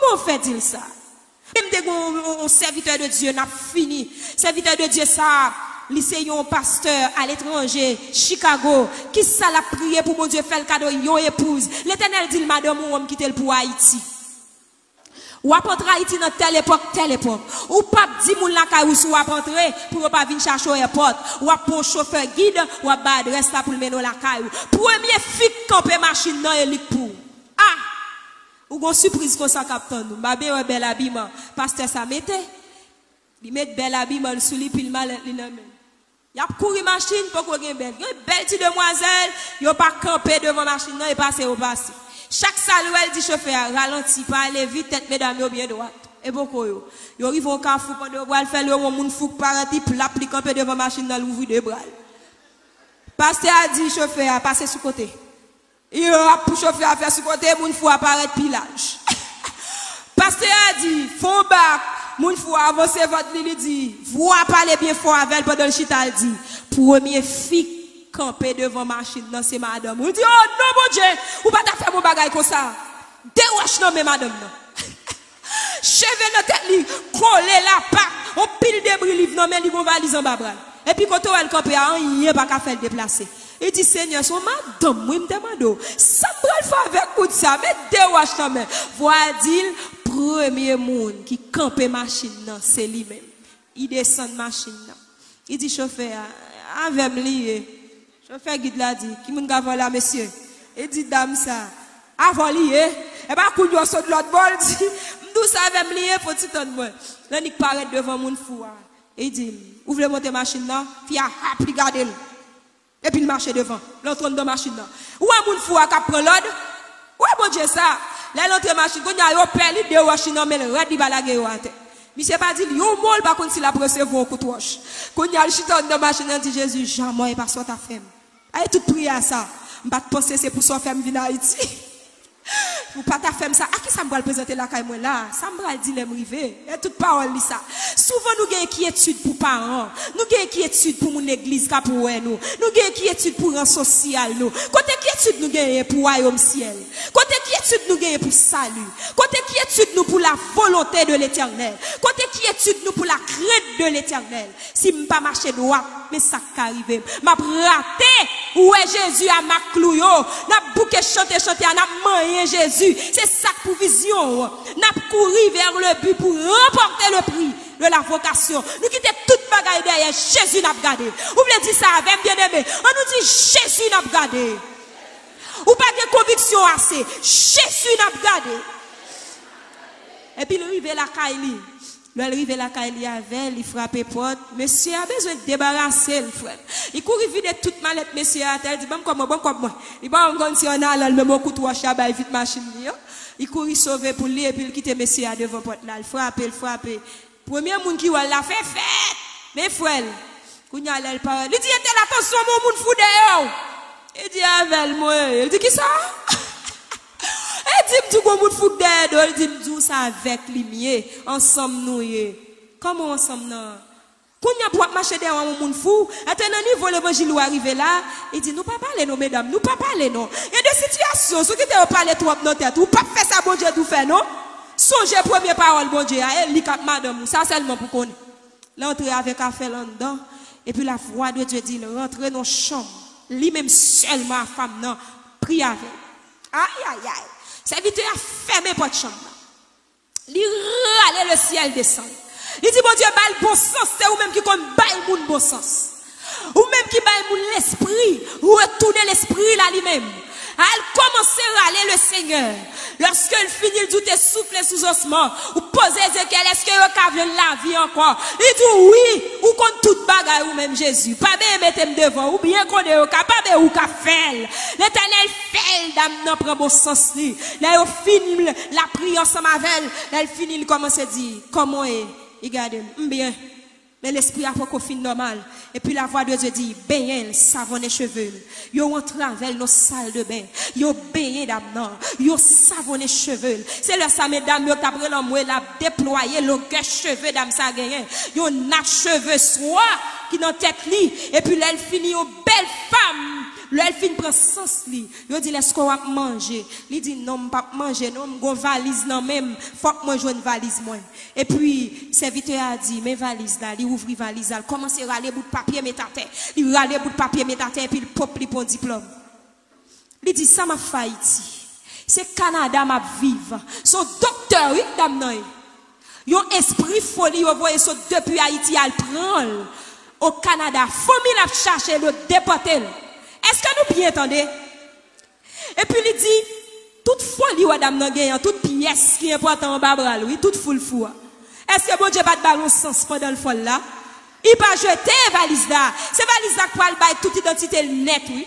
Comment fait-il ça? Même un serviteur de Dieu n'a fini. Serviteur de Dieu ça, lycée un pasteur à l'étranger, Chicago, qui ça l'a prié pour mon Dieu faire le cadeau yon épouse. L'Éternel dit madame ou homme quitter pour Haïti. Ou à rentrer Haïti dans telle époque. Ou pas dit moun la kay ou sou à rentrer pour pas venir chercher au airport. Ou à pour chauffeur guide ou à ba adresse là pour le mener la kay. Premier fik camper machine dans élik pour. Ah! Ou gon surprise comme ça captain nous. Ba bien bel habillement. Pasteur ça mette. Il met bel habillement sous lui puis le mal li nan men. Y a couru machine pour qu'on gen belle. Une belle petite demoiselle, yo pas camper devant machine non et passer au passé. Chaque salle dit chauffeur ralenti pas aller vite tête mesdames yo bien droite. Et beaucoup yo. Yo arrive au carrefour pendant boire faire le monde fou paraître pour l'appliquer camper devant machine dans l'ouvrir de bras. Pasteur a dit chauffeur a passer sur côté. Il a pour chauffeur à faire sur côté moun fou apparaître pilage. Pasteur a dit fond bac moun fou avancer votre li dit vous parler bien fort avec pendant le chital dit premier fille camper devant machine non c'est madame. On dit oh non mon Dieu, ou pas ta faire mon bagage comme ça. Déroche non mais madame non. Cheveux dans tête li, coller la patte, on pile débris livre non mais li gon valise en bas bras. Et puis quand elle camper rien pas qu'à faire déplacer. Il dit Seigneur, son madame moi me demande ça bral faire avec coup de ça mais déroche non mais. Voit-il premier monde qui camper machine non c'est lui-même. Il descend machine non. Il dit chauffeur avec lié. Chauffeur guide l'a dit, qui moun gavon là monsieur. Il dit dame ça, avant lié, et pas coup de saut de l'autre bol dit, m'dou ça avec lié faut ti ton moi. Là ni paraît devant moun fou. Il dit, ouvre le monter machine là, fia puis garder. Et puis il marche devant, l'entre dans machine là. Ou un moun fou a prend l'ordre. Ouais bon Dieu ça. Là l'entre machine, qu'on y a yo perli de machine non mais red di balage yo ate. Monsieur pas dit yo mol pas contre si la recevoir un coup de roche. Qu'on y a le chiton dans machine dit Jésus, jamais pas soit ta femme. Aïe tout prier à ça. M'pas penser c'est pour son femme venir Haïti. Ou pas ta femme ça. À qui ça me va présenter la caille moi là? Ça me va dire l'aime river. Et toute parole li ça. Souvent nous gagne inquiétude pour parents. Nous gagne inquiétude pour mon église ka pour nous. Nous gagne inquiétude pour rang social nous. Côté inquiétude nous gagne pour royaume ciel. Côté inquiétude nous gagne pour salut. Côté inquiétude nous pour la volonté de l'Éternel. Côté inquiétude nous pour la crainte de l'Éternel. Si m'pas marcher droit, mais ça qu'arrive. M'a raté où est Jésus à ma clouyo. N'a bouqué chanter n'a moyen Jésus. C'est ça pour vision. N'a couru vers le but pour remporter le prix de la vocation. Nous quittons toute bagaille derrière. Jésus n'a pas gardé. Vous voulez dire ça avec bien aimé. On nous dit Jésus n'a pas gardé. Ou pas de conviction assez. Jésus n'a pas gardé. Et puis, il arrive la Kaili. Il arrive la Kaili avec, il frappe porte. Monsieur a besoin de débarrasser le frère. Il court vider toute mallette, monsieur a tel, dit, bon comme moi. Il va en si on a le même coup de roche, il vite machine. Il court sauver pour lui, et puis il quitte monsieur à devant porte là. Il frappe. Premier monde qui va la fait fête. Mais frère, quand il a le parole, il dit, attention, mon monde fou dehors. Il dit, avec moi. Il dit, qui ça? Il dit, tout le monde fout d'aide. Il dit, tout ça avec lui, ensemble nous. Comment ensemble nous? Quand il y a pour marcher derrière un monde fou, à un niveau l'évangile arrivé là, il dit, nous pas parler, non, mesdames, nous pas parler, non. Il y a des situations, ceux qui te parlent trop dans tête, ou pas faire ça, bon Dieu, tout fait, non? Songez première parole, bon Dieu, elle madame, ça seulement pour qu'on l'entrée avec un fait là-dedans, et puis la voix de Dieu dit, rentre dans la chambre, lui-même seulement, femme, non, prie avec. Aïe. Serviteur a fermé porte chambre. Il râle le ciel descend. Il dit bon Dieu bail bon sens, c'est ou même qui comme bail moun bon sens. Ou même qui bail moun l'esprit, ou retourner l'esprit là lui-même. Elle commence à râler le Seigneur. Lorsqu'elle finit, il dit souffler sous osement. Ou poser Ézéchiel, est-ce que vous avez la vie encore? Il dit oui, ou contre toute bagaille ou même Jésus. Pas bien mettre devant, ou bien qu'on est capable ou qu'a fait. L'Éternel fait dame non prend bon sens lui. Là il finit la prière ensemble avec elle. Là il finit, il commence à dire comment est, regardez, bien. Mais l'esprit a pas fin normal. Et puis la voix de Dieu dit, baigner, savonner les cheveux. Yo entre avec nos salles de bain. Yo baigner d'abord. Yo savonner les cheveux. C'est le ça, mesdames, yo t'après l'homme, la déployer le cheveux d'âme ça gagné. Yo n'a cheveux soit qui dans tête li. Et puis là, elle finit aux belles femmes. L'elfine prend sens li. Yo dit est-ce qu'on va manger? Il dit non, pas manger, non, gon valise non même, faut que moi joue une valise moi. Et puis serviteur a dit mes valises là, il ouvre valise là, commence à râler bout de papier mettre à terre. Il râler bout de papier mettre à terre puis il pop li pour diplôme. Il dit ça m'a failli. C'est Canada m'a vivre. Son docteur oui dame nan. Yon esprit folie yo voye so depuis Haïti al prend au Canada. Famille a cherché le déporter. Est-ce que nous bien entendez? Et puis il dit, toute folie ou madame nan gen, toute pièce qui est important en babral, oui, toute foule fou. Est-ce que bon Dieu pas de ballon sens pendant le folle là? Il pas jeter valise là. C'est valise là qui va bailler toute identité net, oui.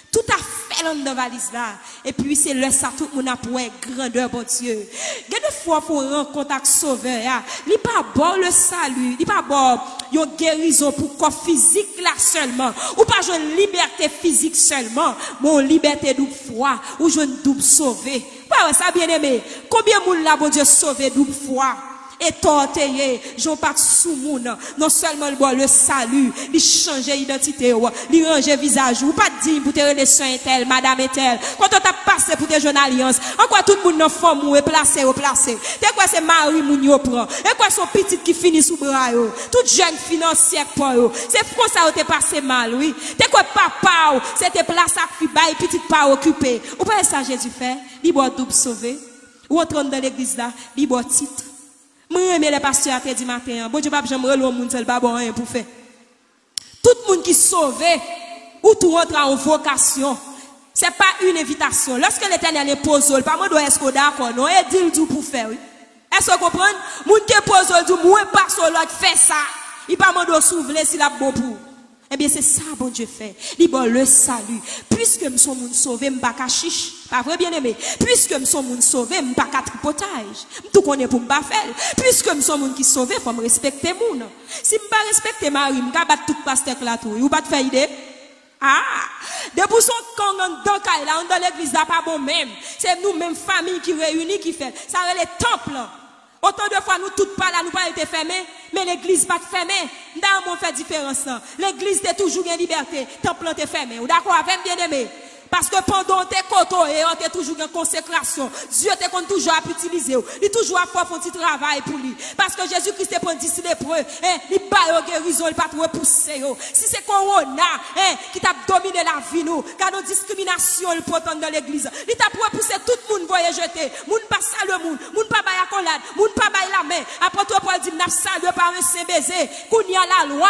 Tout à fait dans la valise là. Et puis c'est le ça tout le monde a pour grandeur bon Dieu. Il y a des fois faut rencontrer avec sauveur. Il n'est pas bon le salut, il n'est pas bon une guérison pour corps physique là seulement. Ou pas une liberté physique seulement, mon liberté double foi ou une double sauvé. Ouais, ça bien aimé. Combien de monde là bon Dieu sauvé double foi? Et tortillé, j'en pas sous moun, non seulement le salut, il change l'identité, il range visage, ou pas dire pour te relations tel, madame et tel. Quand on t'a passé pour te jeunes alliances, encore tout le monde dans forme ou placé. T'es quoi c'est mari moun yo prend? Et quoi son petit qui finit sous bras yo? Toute jeune financière pour yo. C'est pour ça où t'es passé mal, oui. T'es quoi papa ou, c'était place à fi bail petit pas occupé. Ou pas ça Jésus fait? Libre double sauvé. Ou entrant dans l'église là, libre titre. Moi, j'aime les pasteurs à dit matin. Bon Dieu, pas j'aimerais le monde seul, pas bon rien pour faire. Tout le monde qui sauvé, ou tout rentre en vocation, c'est pas une invitation. Lorsque l'Éternel est posé, pas moi doit être d'accord, non, et dit tout pour faire, oui. Est-ce que vous comprenez? Moun qui est posé, dit, moi, pas sur l'autre, fait ça. Il pas m'en s'ouvrir s'il a bon pour. Eh bien, c'est ça, bon Dieu fait. Il bon le salut. Puisque nous sommes moun sauvé, m'pas ka chiche. Pas vrai, bien aimé. Puisque nous sommes moun sauvé, m'pas ka tripotage. Tout qu'on est pour m'pas faire. Puisque nous sommes moun qui sauvé, faut me respecter moun. Si m'pas respecter Marie, m'ka battre tout pasteur là tout. Ou pas te faire idée? Ah! Depuis son camp dans Kay là, dans l'église là, pas bon même. C'est nous, même famille qui réunit, qui fait. Ça va les temples. Autant de fois, nous toutes pas là, nous pas été fermés, mais l'église pas fermée. Dans mon fait différence là. L'église est toujours en liberté, temple est fermé. Ou d'accord avec bien aimé? Parce que pendant tes côtés, on est toujours en consécration. Dieu te toujours à utiliser. Il est toujours à faire un petit travail pour lui. Parce que Jésus-Christ est pour dire lépreux. Il bat guérison, il pas repousser. Si c'est Corona qui t'a dominé la vie, nous, car nos discriminations, il peut dans l'église. Il t'a pour repousser tout le monde, voyez jeter. Moun pas saluer moun, moun pas bailler accolade, moun pas bailler la main. Après toi, Paul dit, n'a salué par un saint baiser. Qu'on y a la loi.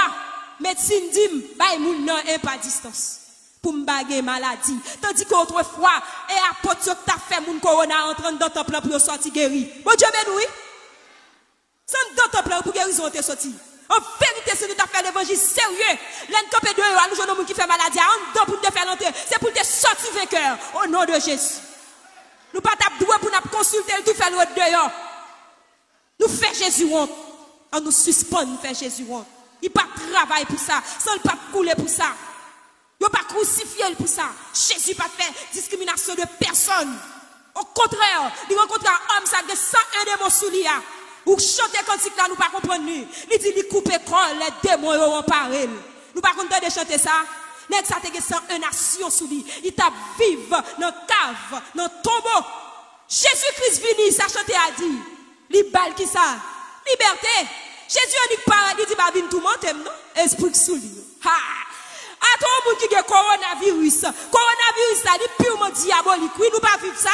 Médecine dit, baille moun non, pas distance. Pour m'baguer maladie. Tandis qu'autrefois, et apôtre que t'as fait moun corona en train dans ton plan pour sortir guéri. Bon Dieu béni, oui. Sans dans ton plan pour guérison t'es sorti. En vérité, si nous t'as fait l'évangile sérieux, l'encopé de eux, nous jouons moun qui fait maladie, en dedans pour te faire l'entrée, c'est pour te sortir vainqueur. Au nom de Jésus. Nous pas t'as doué pour nous consulter, tout faire l'autre dehors. Nous fait Jésus honte. On nous suspend, nous fait Jésus honte. Il pas travail pour ça, sans le pas couler pour ça. Il n'a pas crucifié pour ça. Jésus n'a pas fait discrimination de personne. Au contraire, il rencontre un homme qui a 101 démons sous lui. Ou chanter cantique là, nous ne pas comprendre. Il dit, il coupe l'école, les démons ont parlé. Nous ne pas comprendre de chanter ça. Nèg ça te 101 nations sous lui. Il t'a vivre dans cave, dans tombeau. Jésus-Christ vini, ça chanter a dit. Li bal qui ça? Liberté. Jésus a dit paradis, il dit pas venir tout monter, non? Esprit sous lui. Ha! À tout le monde qui a coronavirus. Coronavirus, ça dit purement diabolique. Oui, nous pas vivre ça.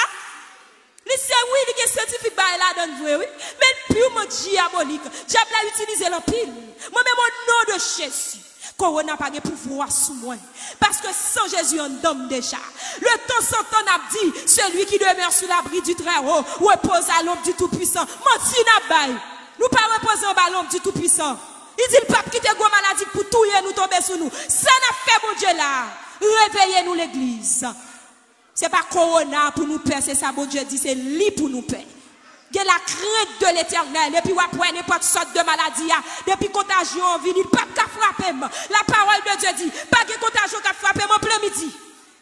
C'est oui, il y a scientifique là dans vrai, oui. Mais purement diabolique. Diable a utilisé l'empile. Moi-même, au nom de Jésus. Corona n'a pas de pouvoir sous moi. Parce que sans Jésus, on donne déjà. Le temps sans temps a dit, celui qui demeure sous l'abri du Très-Haut, repose à l'ombre du Tout-Puissant. Menti n'a pas. Nous pas reposer à l'ombre du Tout-Puissant. Il dit le pape qui te go maladie pour tout nous tomber sur nous. Ça n'a fait mon Dieu là. Réveillez-nous l'église. C'est pas corona pour nous peur, c'est ça bon Dieu dit, c'est lui pour nous peur. Il y a la crainte de l'éternel. Et puis après n'importe sorte de maladie. Depuis contagion vient, il pas qu'à frapper. La parole de Dieu dit, pas de contagion qu'à frapper mon plein midi.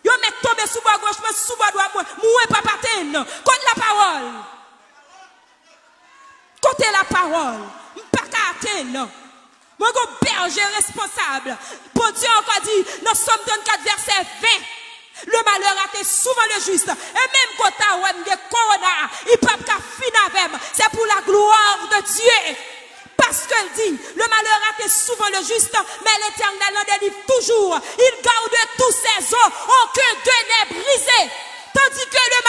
Yo met tomber sous bas gauche, mais sous bas droit, moi pas paten. Contre la parole. Côté la parole. Pas qu'à atteindre. Moi, je suis berger responsable. Bon Dieu encore dit, dans Somme 34, verset 20, Le malheur a été souvent le juste. Et même quand tu as de corona, il peut pas finir avec. C'est pour la gloire de Dieu. Parce qu'elle dit, le malheur a été souvent le juste, mais l'Éternel en délivre toujours. Il garde tous ses os, aucun d'eux n'est brisé. Tandis que le